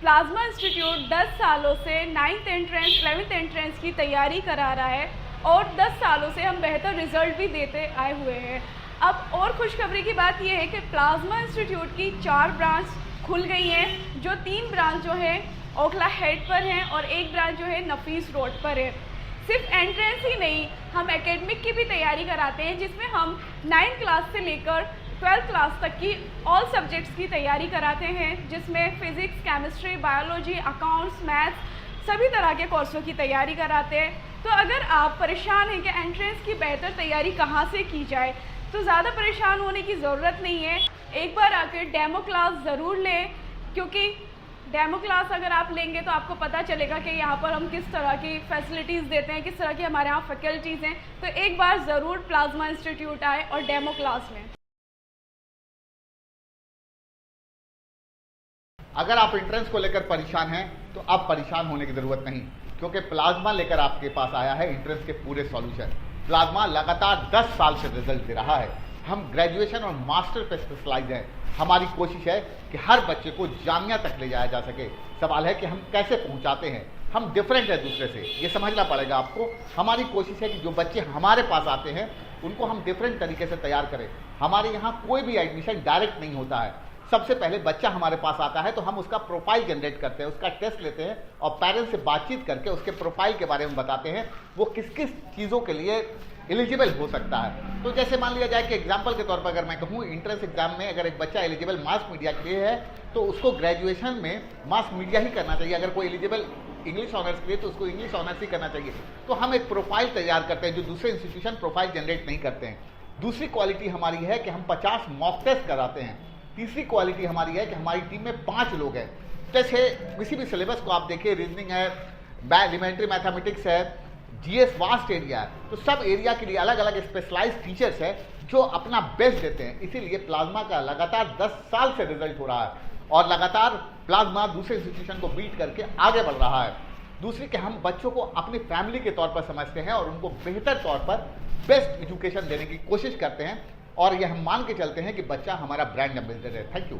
Plasma institute 10 सालों से 9th entrance 11th entrance की तैयारी करा रहा है और 10 सालों से हम बेहतर रिजल्ट भी देते आए हुए हैं। अब और खुशखबरी की बात यह है कि प्लाज्मा इंस्टीट्यूट की 4 ब्रांच खुल गई हैं, जो 3 ब्रांच जो है ओखला हेड पर हैं और एक ब्रांच जो है नफीस रोड पर है। सिर्फ एंट्रेंस ही नहीं, हम एकेडमिक की भी तैयारी कराते हैं, जिसमें हम 9th क्लास से लेकर 12th क्लास तक की ऑल सब्जेक्ट्स की तैयारी कराते हैं, जिसमें physics, chemistry, biology, accounts, maths सभी तरह के कोर्सों की तैयारी कराते हैं। तो अगर आप परेशान हैं कि एंट्रेंस की बेहतर तैयारी कहाँ से की जाए, तो ज़्यादा परेशान होने की ज़रूरत नहीं है। एक बार आकर डेमो क्लास ज़रूर लें, क्योंकि डेमो क्लास अगर आप लेंगे तो आपको पता चलेगा कि यहाँ पर हम किस तरह की फैसिलिटीज़ देते हैं, किस तरह की हमारे यहाँ फैकल्टीज़ हैं। तो एक बार ज़रूर प्लाज्मा इंस्टीट्यूट आए और डेमो क्लास लें। अगर आप एंट्रेंस को लेकर परेशान हैं तो अब परेशान होने की ज़रूरत नहीं, क्योंकि प्लाज्मा लेकर आपके पास आया है एंट्रेंस के पूरे सॉल्यूशन। प्लाज्मा लगातार 10 साल से रिजल्ट दे रहा है। हम ग्रेजुएशन और मास्टर पे स्पेशलाइज हैं। हमारी कोशिश है कि हर बच्चे को जामिया तक ले जाया जा सके। सवाल है कि हम कैसे पहुंचाते हैं। हम डिफरेंट है दूसरे से, ये समझना पड़ेगा आपको। हमारी कोशिश है कि जो बच्चे हमारे पास आते हैं उनको हम डिफरेंट तरीके से तैयार करें। हमारे यहाँ कोई भी एडमिशन डायरेक्ट नहीं होता है। सबसे पहले बच्चा हमारे पास आता है तो हम उसका प्रोफाइल जनरेट करते हैं, उसका टेस्ट लेते हैं और पेरेंट्स से बातचीत करके उसके प्रोफाइल के बारे में बताते हैं, वो किस किस चीज़ों के लिए एलिजिबल हो सकता है। तो जैसे मान लिया जाए कि एग्जाम्पल के तौर पर अगर मैं कहूँ, एंट्रेंस एग्जाम में अगर एक बच्चा एलिजिबल मास मीडिया के लिए है तो उसको ग्रेजुएशन में मास मीडिया ही करना चाहिए। अगर कोई एलिजिबल इंग्लिश ऑनर्स के लिए तो उसको इंग्लिश ऑनर्स ही करना चाहिए। तो हम एक प्रोफाइल तैयार करते हैं जो दूसरे इंस्टीट्यूशन प्रोफाइल जनरेट नहीं करते हैं। दूसरी क्वालिटी हमारी है कि हम 50 मॉक टेस्ट कराते हैं। तीसरी क्वालिटी हमारी है कि हमारी टीम में 5 लोग हैं। जैसे किसी भी सिलेबस को आप देखिए, रीजनिंग है, एलिमेंट्री मैथमेटिक्स है, जीएस वास्ट एरिया है, तो सब एरिया के लिए अलग अलग स्पेशलाइज्ड टीचर्स हैं जो अपना बेस्ट देते हैं। इसीलिए प्लाज्मा का लगातार 10 साल से रिजल्ट हो रहा है और लगातार प्लाज्मा दूसरे इंस्टीट्यूशन को बीट करके आगे बढ़ रहा है। दूसरी कि हम बच्चों को अपनी फैमिली के तौर पर समझते हैं और उनको बेहतर तौर पर बेस्ट एजुकेशन देने की कोशिश करते हैं और यह हम मान के चलते हैं कि बच्चा हमारा ब्रांड एम्बेसडर है। Thank you.